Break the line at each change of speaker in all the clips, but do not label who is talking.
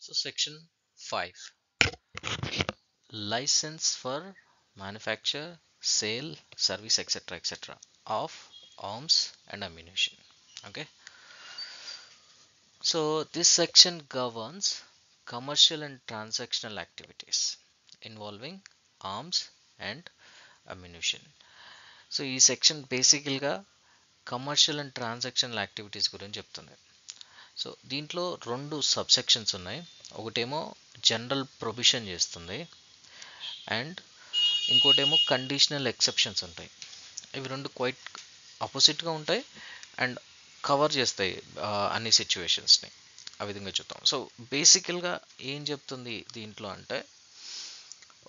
So section 5, license for manufacture, sale, service, etc. of arms and ammunition. Okay, so this section governs commercial and transactional activities involving arms and ammunition. So ఈ section బేసికల్గా commercial and transactional activities గురించి చెప్తుంది. So దీంట్లో రెండు subsections ఉన్నాయి. ఒకటేమో general provision చేస్తుంది and ఇంకోటేమో కండిషనల్ ఎక్సెప్షన్స్ ఉంటాయి. ఇవి రెండు క్వైట్ ఆపోజిట్గా ఉంటాయి అండ్ కవర్ చేస్తాయి అన్ని సిచ్యువేషన్స్ని. ఆ విధంగా చూద్దాం. సో బేసికల్గా ఏం చెప్తుంది దీంట్లో అంటే,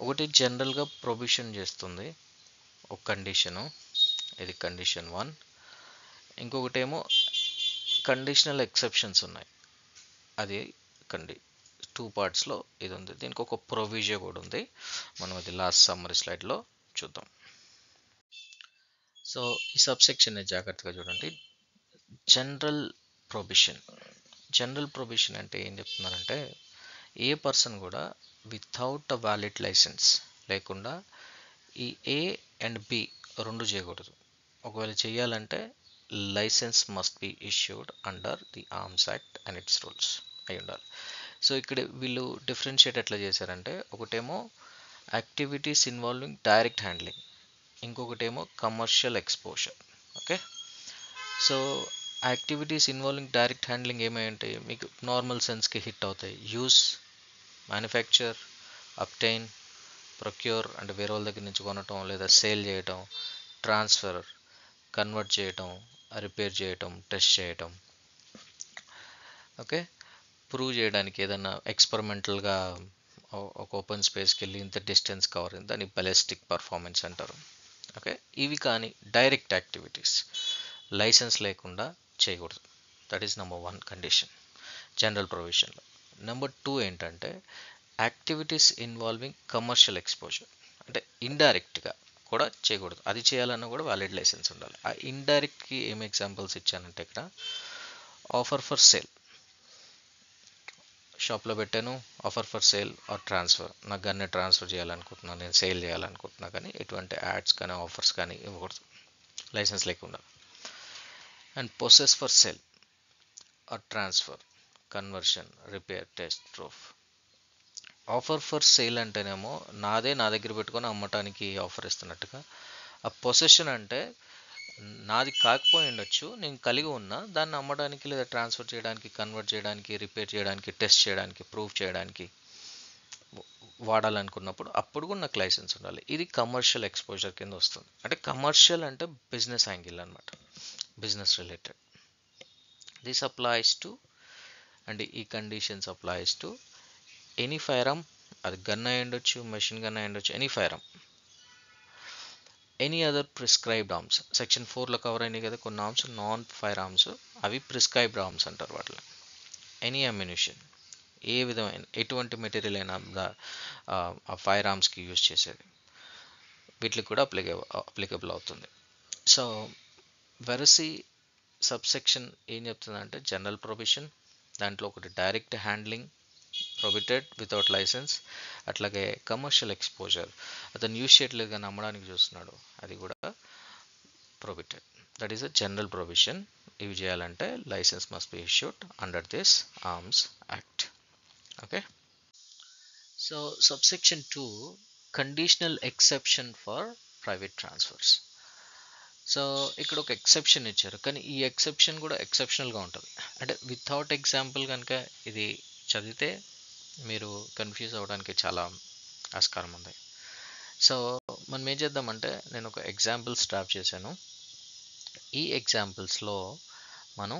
ఒకటి జనరల్గా ప్రొవిషన్ చేస్తుంది ఒక కండిషను, ఇది కండిషన్ 1. ఇంకొకటేమో కండిషనల్ ఎక్సెప్షన్స్ ఉన్నాయి, అది టూ పార్ట్స్లో ఇది ఉంది. దీనికి ఒక ప్రొవిజన్ కూడా ఉంది, మనం అది లాస్ట్ సమ్మరీ స్లైడ్లో చూద్దాం. సో ఈ సబ్సెక్షన్ని జాగ్రత్తగా చూడండి. General provision. జనరల్ ప్రొవిషన్ అంటే ఏం చెప్తున్నారంటే, ఏ పర్సన్ కూడా వితౌట్ అ వ్యాలిడ్ లైసెన్స్ లేకుండా ఈ ఏ అండ్ బి రెండు చేయకూడదు. ఒకవేళ చేయాలంటే licence must be issued under the arms act and its rules అయి ఉండాలి. సో ఇక్కడ వీళ్ళు డిఫరెన్షియేట్ ఎట్లా చేశారంటే, ఒకటేమో యాక్టివిటీస్ ఇన్వాల్వింగ్ డైరెక్ట్ హ్యాండ్లింగ్, ఇంకొకటేమో commercial exposure. Okay, so activities involving direct handling ఏమంటే మీకు నార్మల్ సెన్స్కి హిట్ అవుతాయి. యూస్, మ్యానుఫ్యాక్చర్, అబ్టైన్, ప్రొక్యూర్ అంటే వేరే వాళ్ళ దగ్గర నుంచి కొనటం లేదా సేల్ చేయటం, ట్రాన్స్ఫర్, కన్వర్ట్ చేయటం, రిపేర్ చేయటం, టెస్ట్ చేయటం. ఓకే, ప్రూవ్ చేయడానికి ఏదైనా ఎక్స్పెరిమెంటల్గా ఒక ఓపెన్ స్పేస్కి వెళ్ళి ఇంత డిస్టెన్స్ కవర్ అయింది, దాన్ని బలిస్టిక్ పర్ఫార్మెన్స్ అంటారు. ఓకే, ఇవి కానీ డైరెక్ట్ యాక్టివిటీస్ లైసెన్స్ లేకుండా చేయకూడదు. That is number 1 condition general ప్రొవిజన్లో. నెంబర్ 2 ఏంటంటే యాక్టివిటీస్ ఇన్వాల్వింగ్ కమర్షియల్ ఎక్స్పోజర్, అంటే ఇండైరెక్ట్గా కూడా చేయకూడదు. అది చేయాలన్నా కూడా వ్యాలిడ్ లైసెన్స్ ఉండాలి. ఆ ఇండైరెక్ట్కి ఏం ఎగ్జాంపుల్స్ ఇచ్చానంటే, ఇక్కడ ఆఫర్ ఫర్ సేల్, షాప్లో పెట్టాను offer for sale or transfer, నాకు గన్నే ట్రాన్స్ఫర్ చేయాలనుకుంటున్నాను, నేను సేల్ చేయాలనుకుంటున్నా, కానీ ఎటువంటి యాడ్స్ కానీ ఆఫర్స్ కానీ ఇవ్వకూడదు లైసెన్స్ లేకుండా. And possess for sale or transfer, conversion, repair, test, proof. Offer for sale అంటేనేమో నా దగ్గర పెట్టుకొని అమ్మటానికి ఆఫర్ ఇస్తున్నట్టుగా. ఆ పొసెషన్ అంటే నాది కాకపోయి ఉండొచ్చు, నేను కలిగి ఉన్నా, దాన్ని అమ్మడానికి లేదా ట్రాన్స్ఫర్ చేయడానికి, కన్వర్ట్ చేయడానికి, రిపేర్ చేయడానికి, టెస్ట్ చేయడానికి, ప్రూఫ్ చేయడానికి వాడాలనుకున్నప్పుడు అప్పుడు కూడా నాకు లైసెన్స్ ఉండాలి. ఇది కమర్షియల్ ఎక్స్పోజర్ కింద వస్తుంది. అంటే కమర్షియల్ అంటే బిజినెస్ యాంగిల్ అనమాట, business related. This applies to, and ఈ conditions applies to any firearm, అది గన్ అయి ఉండొచ్చు, మెషిన్ గన్ అయి ఉండొచ్చు, any firearm, any other prescribed arms. Section 4లో కవర్ అయినాయి కదా కొన్ని ఆర్మ్స్, నాన్ ఫైర్ ఆర్మ్స్, అవి ప్రిస్క్రైబ్డ్ ఆర్మ్స్ అంటారు వాటిని. ఎనీ అమ్యునిషన్, ఏ విధమైన ఎటువంటి మెటీరియల్ అయినా ఆ ఫైర్ ఆర్మ్స్కి యూజ్ చేసేది, వీటికి కూడా అప్లికబుల్ అవుతుంది. సో వెరసి సబ్సెక్షన్ ఏం చెప్తుందంటే, జనరల్ ప్రొవిషన్, దాంట్లో ఒకటి direct handling prohibited without licence, అట్లాగే కమర్షియల్ ఎక్స్పోజర్, అతను యూజ్ చేయట్లేదు కానీ అమ్మడానికి చూస్తున్నాడు, అది కూడా prohibited. That is a general provision. ఇవి చేయాలంటే licence must be issued under this Arms Act. Okay, so subsection 2, conditional exception for private transfers. So ఇక్కడ ఒక ఎక్సెప్షన్ ఇచ్చారు, కానీ ఈ ఎక్సెప్షన్ కూడా ఎక్సెప్షనల్గా ఉంటుంది. అంటే వితౌట్ ఎగ్జాంపుల్ కనుక ఇది చదివితే మీరు కన్ఫ్యూజ్ అవ్వడానికి చాలా ఆస్కారం ఉంది. సో మనం ఏం చేద్దామంటే, నేను ఒక ఎగ్జాంపుల్స్ డ్రాప్ చేశాను. ఈ ఎగ్జాంపుల్స్లో మనం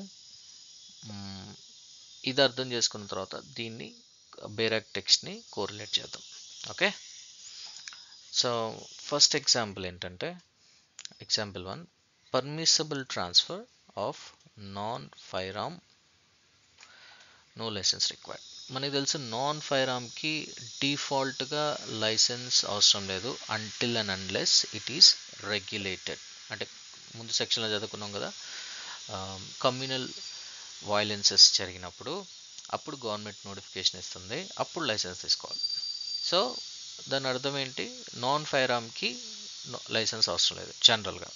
ఇది అర్థం చేసుకున్న తర్వాత దీన్ని బేరాక్ టెక్స్ట్ని కోరిలేట్ చేద్దాం. ఓకే, సో ఫస్ట్ ఎగ్జాంపుల్ ఏంటంటే, example 1, permissible transfer of non firearm, no licence required. మనకి తెలుసు నాన్ ఫైర్ ఆర్మ్కి డిఫాల్ట్గా లైసెన్స్ అవసరం లేదు, until and unless it is regulated. అంటే ముందు సెక్షన్లో చదువుకున్నాం కదా, కమ్యూనల్ వైలెన్సెస్ జరిగినప్పుడు అప్పుడు గవర్నమెంట్ నోటిఫికేషన్ ఇస్తుంది, అప్పుడు లైసెన్స్ తీసుకోవాలి. సో దాని అర్థం ఏంటి, నాన్ ఫైర్ ఆర్మ్కి లైసెన్స్ అవసరం లేదు జనరల్గా.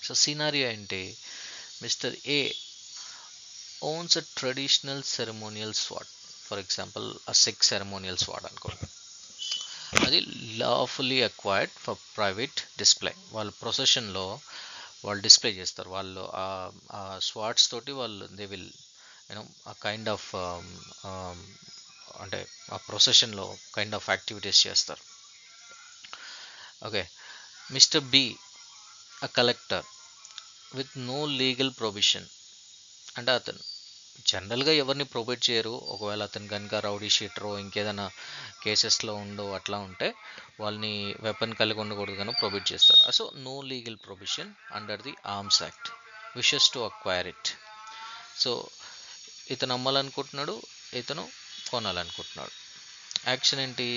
సో సినారియో ఏంటి, Mister A owns a traditional ceremonial sword, for example ఆ సిక్ సెరమోనియల్ స్వాడ్ అనుకోండి, అది lawfully acquired for private display. వాళ్ళు ప్రొసెషన్లో వాళ్ళు డిస్ప్లే చేస్తారు, వాళ్ళు ఆ స్వాడ్స్ తోటి వాళ్ళు దే విల్ యూనో ఆ కైండ్ ఆఫ్ అంటే ఆ ప్రొసెషన్లో కైండ్ ఆఫ్ యాక్టివిటీస్ చేస్తారు. Okay, Mister B a collector with no legal provision, అంటే అతను జనరల్గా ఎవరిని ప్రొబైట్ చేయరు, ఒకవేళ అతను కనుక రౌడీ షీటరో ఇంకేదైనా కేసెస్లో ఉండో అట్లా ఉంటే వాళ్ళని వెపన్ కలిగి ఉండకూడదు కానీ ప్రొబైట్ చేస్తారు. So no legal provision under the arms Act, wishes to acquire it. So ఇతను అమ్మాలనుకుంటున్నాడు, ఇతను కొనాలనుకుంటున్నాడు. యాక్షన్ ఏంటి,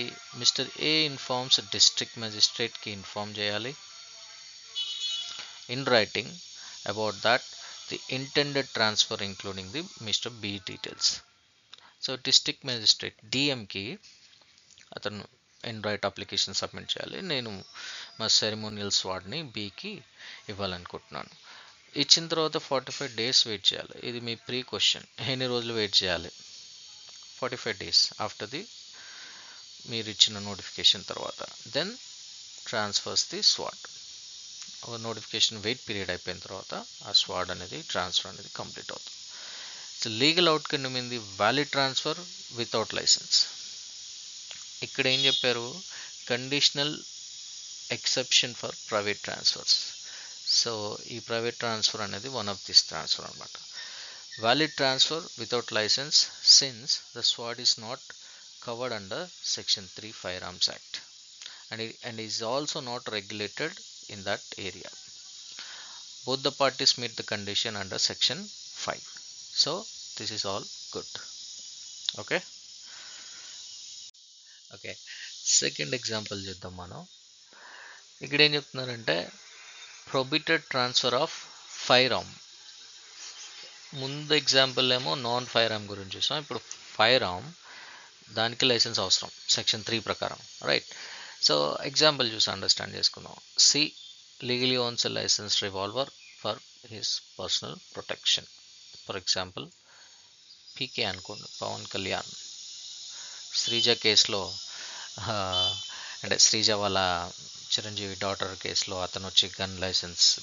మిస్టర్ ఏ ఇన్ఫార్మ్స్ డిస్ట్రిక్ట్ మెజిస్ట్రేట్కి ఇన్ఫార్మ్ చేయాలి in writing about that the intended transfer including the Mr. B details. So district magistrate డిఎంకి అతను in right application submit చేయాలి, నేను మా సెరిమోనియల్ స్వాడ్ని బీకి ఇవ్వాలనుకుంటున్నాను. ఇచ్చిన తర్వాత 45 days వెయిట్ చేయాలి. ఇది మీ ప్రీ క్వశ్చన్, ఎన్ని రోజులు వెయిట్ చేయాలి, 45 days ఆఫ్టర్ ది మీరు ఇచ్చిన నోటిఫికేషన్ తర్వాత, then transfers the sword. Notification wait period అయిపోయిన తర్వాత ఆ స్వాడ్ అనేది ట్రాన్స్ఫర్ అనేది కంప్లీట్ అవుతుంది. సో లీగల్ అవుట్కమ్ ఏంది, వ్యాలిడ్ ట్రాన్స్ఫర్ వితౌట్ లైసెన్స్. ఇక్కడ ఏం చెప్పారు, conditional exception for private transfers. So ఈ ప్రైవేట్ ట్రాన్స్ఫర్ అనేది వన్ ఆఫ్ దిస్ ట్రాన్స్ఫర్ అనమాట. Valid transfer without license since the sword is not covered under section 3 firearms act and is also not regulated in that area. Both the parties meet the condition under section 5. So this is all good. Okay. Okay, second example చూద్దాం మనం. ఇక్కడ ఏం చెప్తున్నారంటే prohibited transfer of firearm. ముందు example ఏమో non firearm గురించి చూసాం, ఇప్పుడు ఫైర్ ఆర్మ్ దానికి లైసెన్స్ అవసరం సెక్షన్ 3 ప్రకారం, రైట్. సో ఎగ్జాంపుల్ చూసి అండర్స్టాండ్ చేసుకుందాం. C legally owns a license revolver for his personal protection. For example PK అనుకోండి, పవన్ కళ్యాణ్ శ్రీజ కేసులో, అంటే శ్రీజ వాళ్ళ చిరంజీవి డాటర్ కేసులో అతను వచ్చి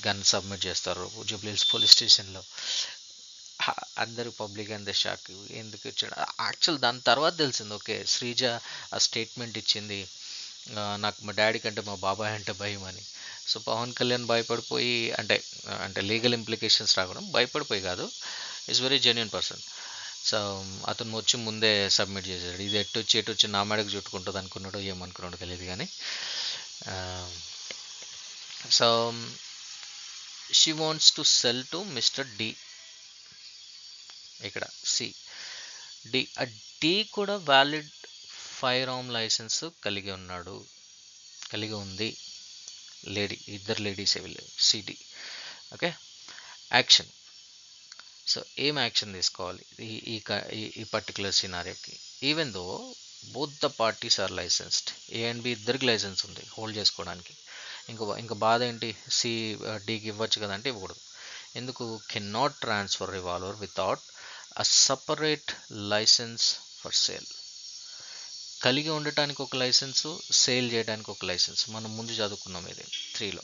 గన్ సబ్మిట్ చేస్తారు జూబ్లీహిల్స్ పోలీస్ స్టేషన్లో. అందరూ పబ్లిక్ అండ్ షాక్, ఎందుకు ఇచ్చాడు. యాక్చువల్ దాని తర్వాత తెలిసింది, ఓకే శ్రీజ ఆ స్టేట్మెంట్ ఇచ్చింది, నాకు మా డాడీ కంటే మా బాబాయ్ అంటే భయం అని. సో పవన్ కళ్యాణ్ భయపడిపోయి, అంటే లీగల్ ఇంప్లికేషన్స్ రాకుండా భయపడిపోయి కాదు, is very genuine person. So అతను వచ్చి ముందే సబ్మిట్ చేశాడు. ఇది ఎటు వచ్చి నా మేడకు చుట్టుకుంటుంది అనుకున్నాడో ఏమనుకున్నాడో తెలియదు కానీ. So she wants to sell to mister D. ఇక్కడ సి డి, ఆ డి కూడా వ్యాలిడ్ ఫైర్ ఆర్మ్ లైసెన్స్ కలిగి ఉంది. లేడీ, ఇద్దరు లేడీసే వీళ్ళు, సిడి. Okay, action. సో ఏం యాక్షన్ తీసుకోవాలి ఈ పర్టికులర్ సినారియోకి. Even though both the parties are licensed, A and B ఇద్దరికి లైసెన్స్ ఉంది హోల్డ్ చేసుకోవడానికి. ఇంకా బాధ ఏంటి, సి డికి ఇవ్వచ్చు కదంటే ఇవ్వకూడదు. ఎందుకు, can not transfer revolver without a separate licence for sale. కలిగి ఉండటానికి ఒక లైసెన్సు, సేల్ చేయడానికి ఒక లైసెన్స్, మనం ముందు చదువుకున్నాం ఇది 3లో.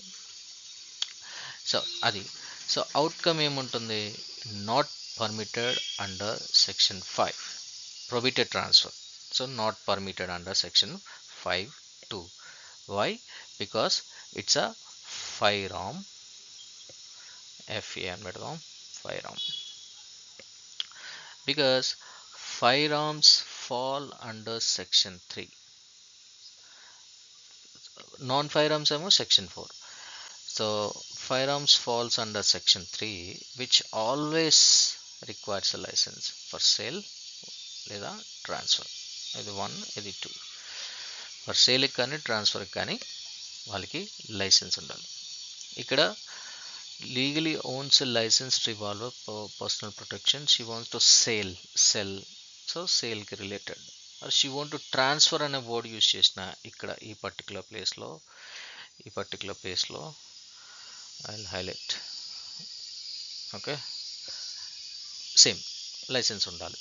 సో అది, సో అవుట్కమ్ ఏముంటుంది, not permitted under section 5, prohibited transfer. So not permitted under section 5(2). Why, because it's a firearm, FA అని పెడదాం, firearm. Because firearms fall under section 3, non-firearms ఏమో section 4. So firearms falls under section 3, which always requires a license for sale లేదా transfer. ఇది 1, ఇది 2. For సేల్కి కానీ ట్రాన్స్ఫర్కి కానీ వాళ్ళకి లైసెన్స్ ఉండాలి. ఇక్కడ legally owns a licensed revolver for personal protection. She wants to sell so సేల్కి related. Or she want to transfer అనే వర్డ్ యూస్ చేసిన ఇక్కడ ఈ పర్టికులర్ ప్లేస్లో I will highlight. Okay, same license ఉండాలి.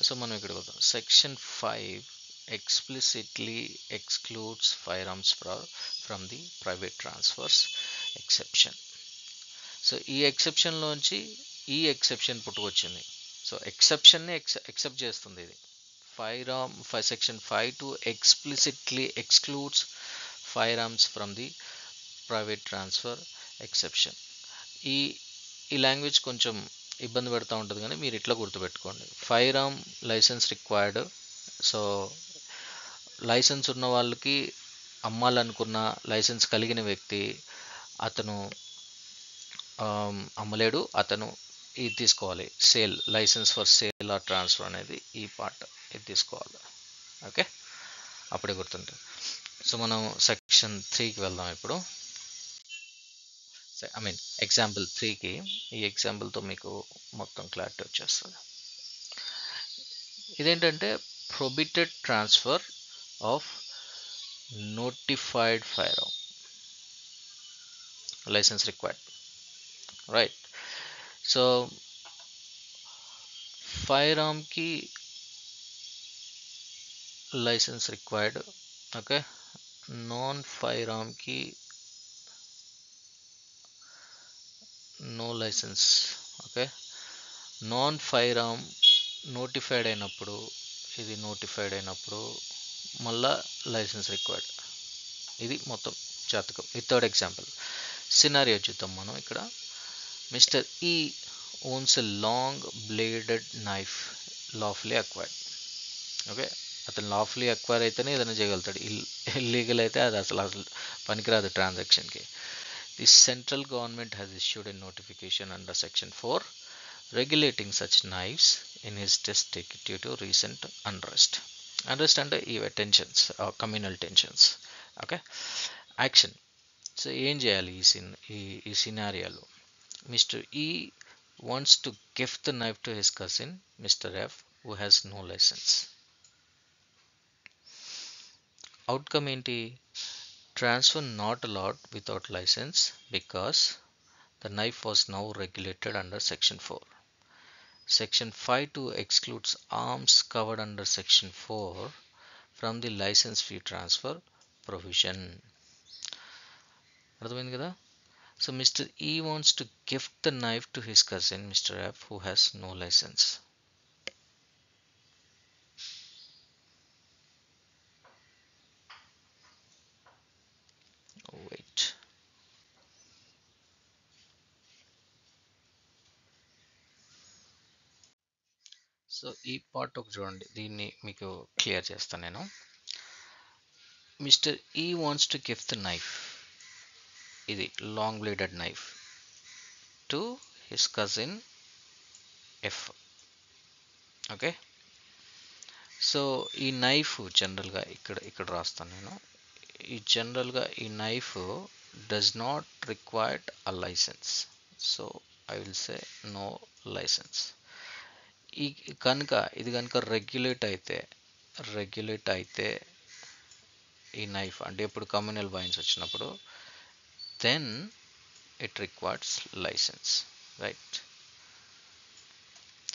సో మనం ఇక్కడ పోతాం. Section 5 explicitly excludes firearms from the private transfers exception. So ఈ ఎక్సెప్షన్లోంచి ఈ ఎక్సెప్షన్ పుట్టుకొచ్చింది. సో ఎక్సెప్షన్ని ఎక్సెప్ట్ చేస్తుంది ఇది. Section 5 explicitly excludes firearms from the private transfer exception. ఈ లాంగ్వేజ్ కొంచెం ఇబ్బంది పెడతా ఉంటుంది, కానీ మీరు ఇట్లా గుర్తుపెట్టుకోండి. Firearm licence required. So licence ఉన్న వాళ్ళకి అమ్మాలనుకున్న లైసెన్స్ కలిగిన వ్యక్తి అతను అమ్మలేడు, అతను ఇది తీసుకోవాలి, sale licence for sale or transfer అనేది ఈ పార్ట్ ఇది తీసుకోవాలి. ఓకే, అప్పుడే గుర్తుంటుంది. సో మనం సెక్షన్ 3కి వెళ్దాం ఇప్పుడు. ఎగ్జాంపుల్ 3కి. ఈ ఎగ్జాంపుల్తో మీకు మొత్తం క్లారిటీ వచ్చేస్తుంది. ఇదేంటంటే prohibited transfer of notified firearm licence required, right. So fire ఆర్మ్కి license required. Okay, non fire ఆర్మ్కి no license. Okay, non firearm notified అయినప్పుడు, ఇది నోటిఫైడ్ అయినప్పుడు మళ్ళా లైసెన్స్ రిక్వైర్డ్. ఇది మొత్తం జాతకం. ఈ థర్డ్ ఎగ్జాంపుల్ సినారియో చూద్దాం మనం ఇక్కడ. Mister E owns a long bladed knife lawfully acquired. Okay, అతను లాఫుల్లీ అక్వైర్ అయితేనే ఏదైనా చేయగలుగుతాడు. ఇల్లీగల్ అయితే అది అసలు పనికిరాదు ట్రాన్సాక్షన్కి. The central government has issued a notification under section 4 regulating such knives in his district due to recent unrest అంటే ఇవి tensions, communal tensions. Okay, action. So ఏం చేయాలి ఈ సినారియాలో? Mister E wants to gift the knife to his cousin mister F who has no license. Outcome ఏంటి? Transfer not allowed without license because the knife was now regulated under section 4. Section 5 excludes arms covered under section 4 from the license fee transfer provision. అర్థమైంది కదా? So Mr. E wants to gift the knife to his cousin Mr. F who has no license. Wait. So ఈ part ఒక చూడండి, దీన్ని మీకు clear చేస్తాను నేను. Mister E wants to gift the knife, ఇది long bladed knife, to his cousin F. Okay, so ఈ knife జనరల్గా ఇక్కడ రాస్తాను నేను. జనరల్గా ఈ knife does not required a license. So I will say no license. ఇది కనుక రెగ్యులేట్ అయితే ఈ నైఫ్ అంటే ఇప్పుడు కమ్యూనల్ వైన్స్ వచ్చినప్పుడు then it requires license, right.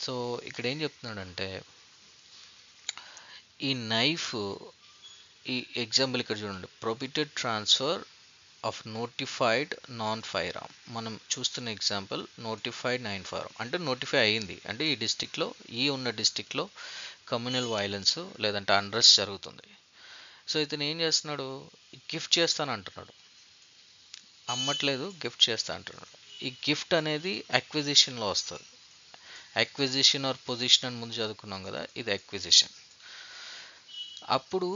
So ఇక్కడ ఏం చెప్తున్నాడంటే ఈ నైఫ్, ఈ ఎగ్జాంపుల్ ఇక్కడ చూడండి, prohibited transfer of notified non fire arm. మనం చూస్తున్న example notified non fire arm అంటే నోటిఫై అయ్యింది, అంటే ఈ డిస్టిక్లో, ఉన్న డిస్టిక్లో కమ్యూనల్ వైలెన్స్ లేదంటే అన్రెస్ట్ జరుగుతుంది. సో ఇతను ఏం చేస్తున్నాడు? గిఫ్ట్ చేస్తాను అంటున్నాడు, అమ్మట్లేదు, గిఫ్ట్ చేస్తా అంటున్నాడు. ఈ గిఫ్ట్ అనేది అక్విజిషన్లో వస్తుంది. అక్విజిషన్ ఆర్ పొజిషన్ అని ముందు చదువుకున్నాం కదా, ఇది అక్విజిషన్. అప్పుడు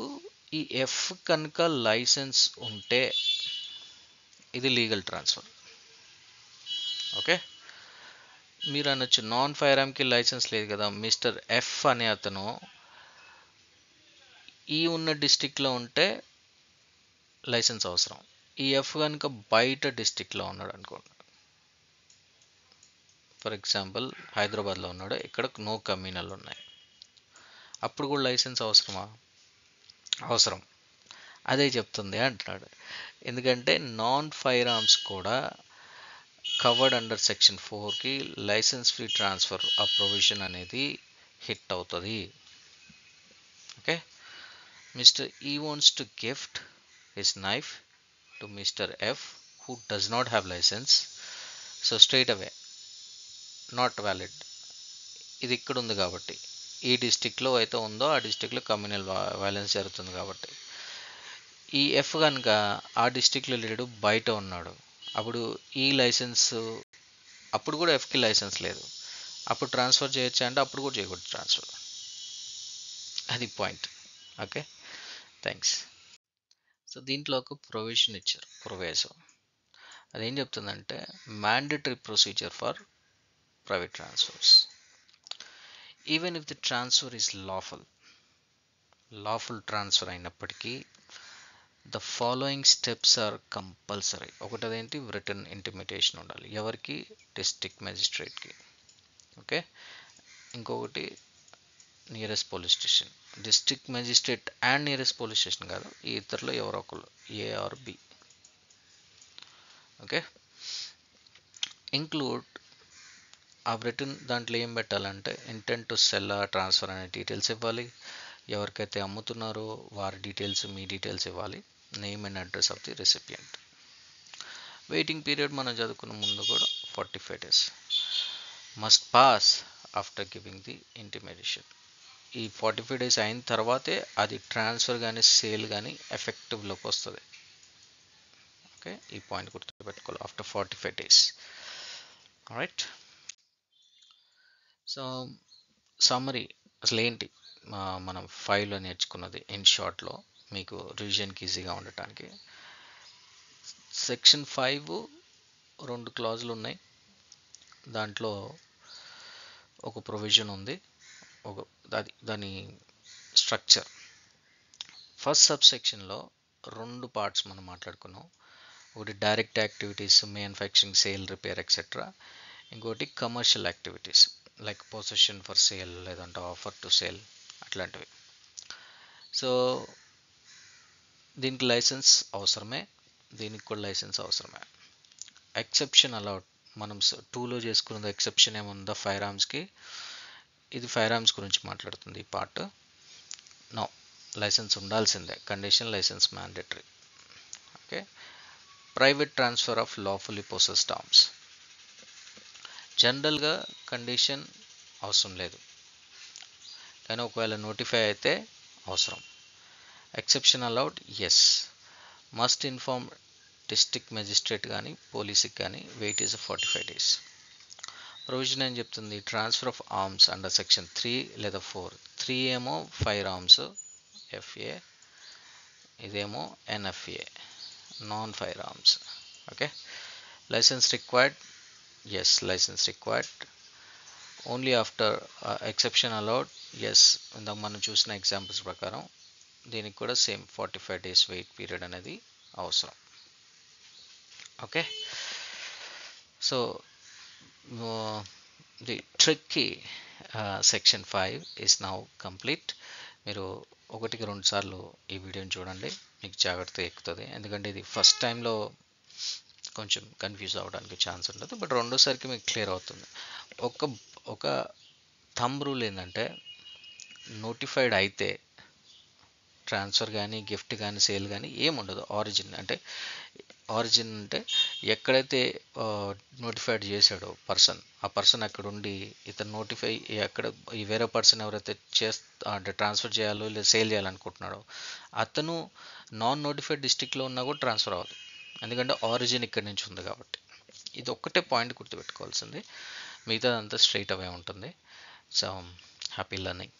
ఈ ఎఫ్ కనుక లైసెన్స్ ఉంటే ఇది లీగల్ ట్రాన్స్ఫర్. ఓకే, మీరు అనొచ్చు నాన్ ఫైర్ ఆర్మ్కి లైసెన్స్ లేదు కదా, మిస్టర్ ఎఫ్ అనే అతను ఈ ఉన్న డిస్టిక్లో ఉంటే లైసెన్స్ అవసరం. ఈ ఎఫ్ కనుక బయట డిస్టిక్లో ఉన్నాడు అనుకోండి, ఫర్ ఎగ్జాంపుల్ హైదరాబాద్లో ఉన్నాడు, ఇక్కడ నో కమ్యూనల్ ఉన్నాయి, అప్పుడు కూడా లైసెన్స్ అవసరమా? అవసరం. అదే చెప్తుంది అంటున్నాడు. ఎందుకంటే నాన్ ఫైర్ ఆర్మ్స్ కూడా కవర్డ్ అండర్ సెక్షన్ 4కి లైసెన్స్ ఫ్రీ ట్రాన్స్ఫర్ ఆ ప్రొవిజన్ అనేది హిట్ అవుతుంది. Okay, mister E wants to gift his knife to mister F who does not have license, so straight away not valid. ఇది ఇక్కడ ఉంది కాబట్టి, ఈ డిస్టిక్లో అయితే ఉందో ఆ డిస్టిక్లో కమ్యూనల్ వైలెన్స్ జరుగుతుంది కాబట్టి, ఈ ఎఫ్ కనుక ఆ డిస్టిక్లో లేడు, బయట ఉన్నాడు, అప్పుడు ఈ లైసెన్స్, అప్పుడు కూడా ఎఫ్కి లైసెన్స్ లేదు, అప్పుడు ట్రాన్స్ఫర్ చేయొచ్చా అంటే అప్పుడు కూడా చేయకూడదు ట్రాన్స్ఫర్. అది పాయింట్. Okay, thanks. సో దీంట్లో ఒక ప్రొవిజన్ ఇచ్చారు, ప్రొవేసో. అదేం చెప్తుందంటే mandatory procedure for private transfers. Even if the transfer is lawful transfer అయినప్పటికీ the following steps are compulsory. ఒకటేంటి, రిటర్న్ ఇంటిమిటేషన్ ఉండాలి. ఎవరికి? డిస్ట్రిక్ట్ మెజిస్ట్రేట్కి. ఓకే, ఇంకొకటి nearest police station. District magistrate and nearest police station కాదు, ఈ ఇద్దరిలో ఎవరో ఒకళ్ళు, A or B. Okay, include ఆ రిటర్న్ దాంట్లో ఏం పెట్టాలంటే ఇంటెంట్ టు సెల్ ట్రాన్స్ఫర్ అనే డీటెయిల్స్ ఇవ్వాలి. ఎవరికైతే అమ్ముతున్నారో వారి డీటెయిల్స్, మీ డీటెయిల్స్ ఇవ్వాలి. Name and address of the recipient. Waiting period మనం చదువుకున్న ముందు కూడా 45 days must pass after giving the intimation. ఈ 45 days అయిన తర్వాతే అది ట్రాన్స్ఫర్ కానీ సేల్ కానీ ఎఫెక్టివ్లోకి వస్తుంది. ఓకే, ఈ పాయింట్ గుర్తుపెట్టుకోవాలి, after 45 days. Right. So summary అసలు ఏంటి మనం 5లో నేర్చుకున్నది ఇన్ షార్ట్లో మీకు రివిజన్కి ఈజీగా ఉండటానికి. సెక్షన్ 5 2 క్లాజులు ఉన్నాయి. దాంట్లో ఒక ప్రొవిజన్ ఉంది, దాని స్ట్రక్చర్. ఫస్ట్ సబ్ సెక్షన్లో 2 పార్ట్స్ మనం మాట్లాడుకున్నాం. ఒకటి direct activities, manufacturing, sale, repair etcetera. ఇంకోటి commercial activities like possession for sale లేదంటే ఆఫర్ టు సేల్ అట్లాంటివి. సో దీనికి లైసెన్స్ అవసరమే, దీనికి కూడా లైసెన్స్ అవసరమే. Exception allowed. మనం 2లో చేసుకున్నది ఎక్సెప్షన్ ఏముందో ఫైర్ ఆర్మ్స్కి, ఇది ఫైర్ ఆర్మ్స్ గురించి మాట్లాడుతుంది ఈ పార్ట్. నో, లైసెన్స్ ఉండాల్సిందే, condition licence mandatory. Okay, private transfer of lawfully possessed arms. జనరల్గా కండిషన్ అవసరం లేదు, కానీ ఒకవేళ నోటిఫై అయితే అవసరం. Exception allowed, yes. Must inform district magistrate కానీ పోలీస్కి కానీ. Wait is 45 days. ప్రొవిజన్ ఏం చెప్తుంది? Transfer of arms under section 3 లేదా 4. 3 ఏమో ఫైర్ ఆర్మ్స్ ఎఫ్ఏ, ఇదేమో NFA non firearms. Okay, licence required, yes licence required. Only after exception allowed, yes. ఇందాక మనం చూసిన ఎగ్జాంపుల్స్ ప్రకారం దీనికి కూడా సేమ్ 45 days వెయిట్ పీరియడ్ అనేది అవసరం. Okay, so the tricky section 5 is now complete. మీరు 1-2 సార్లు ఈ వీడియోని చూడండి, మీకు జాగ్రత్తగా ఎక్కుతుంది. ఎందుకంటే ఇది ఫస్ట్ టైంలో కొంచెం కన్ఫ్యూజ్ అవ్వడానికి ఛాన్స్ ఉంటుంది, బట్ రెండోసారికి మీకు క్లియర్ అవుతుంది. ఒక థంబ్ రూల్ ఏంటంటే నోటిఫైడ్ అయితే ట్రాన్స్ఫర్ కానీ గిఫ్ట్ కానీ సేల్ కానీ ఏముండదు. ఆరిజిన్ అంటే ఎక్కడైతే నోటిఫైడ్ చేశాడో ఆ పర్సన్ అక్కడ ఉండి ఇతను నోటిఫై ఎక్కడ ఈ వేరే పర్సన్ ఎవరైతే అంటే ట్రాన్స్ఫర్ చేయాలో లేదా సేల్ చేయాలనుకుంటున్నాడో అతను నాన్ నోటిఫైడ్ డిస్ట్రిక్ట్లో ఉన్నా కూడా ట్రాన్స్ఫర్ అవ్వదు, ఎందుకంటే ఆరిజిన్ ఇక్కడి నుంచి ఉంది కాబట్టి. ఇది ఒక్కటే పాయింట్ గుర్తుపెట్టుకోవాల్సింది, మిగతాదంతా స్ట్రైట్ అవే ఉంటుంది. So happy learning.